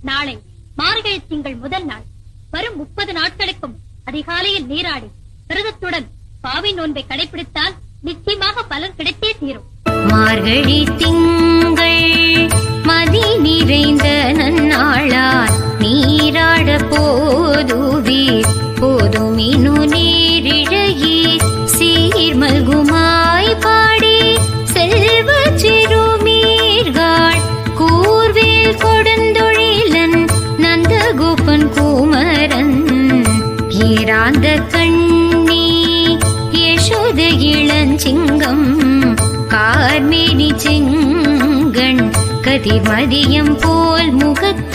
நாளை மார்கழி திங்கள் முதல் நாள். வரும் 30 நாட்களுக்கும் அதிகாலையில் நீராடி விரதத்துடன் பாவை நோன்பை கடைபிடித்தால் நிச்சயமாக பலன் கிடைத்தே தீரும். மார்கழி திங்கள் மதி நிறைந்த நன்னாளால் நீராட போதுவீர் போதுமினு நீரிழையே சீர்மல்குமாய் பாடி செல்வ சிறுமீர்கள் கூர்வேல் கொடுந்தொழிலன் நந்தகோபன் குமரன் ஏராந்த கண்ணி யசோத இளஞ்சிங்கம் கார்மேனி செங்கண் கதிர்மதியம் போல் முகத்த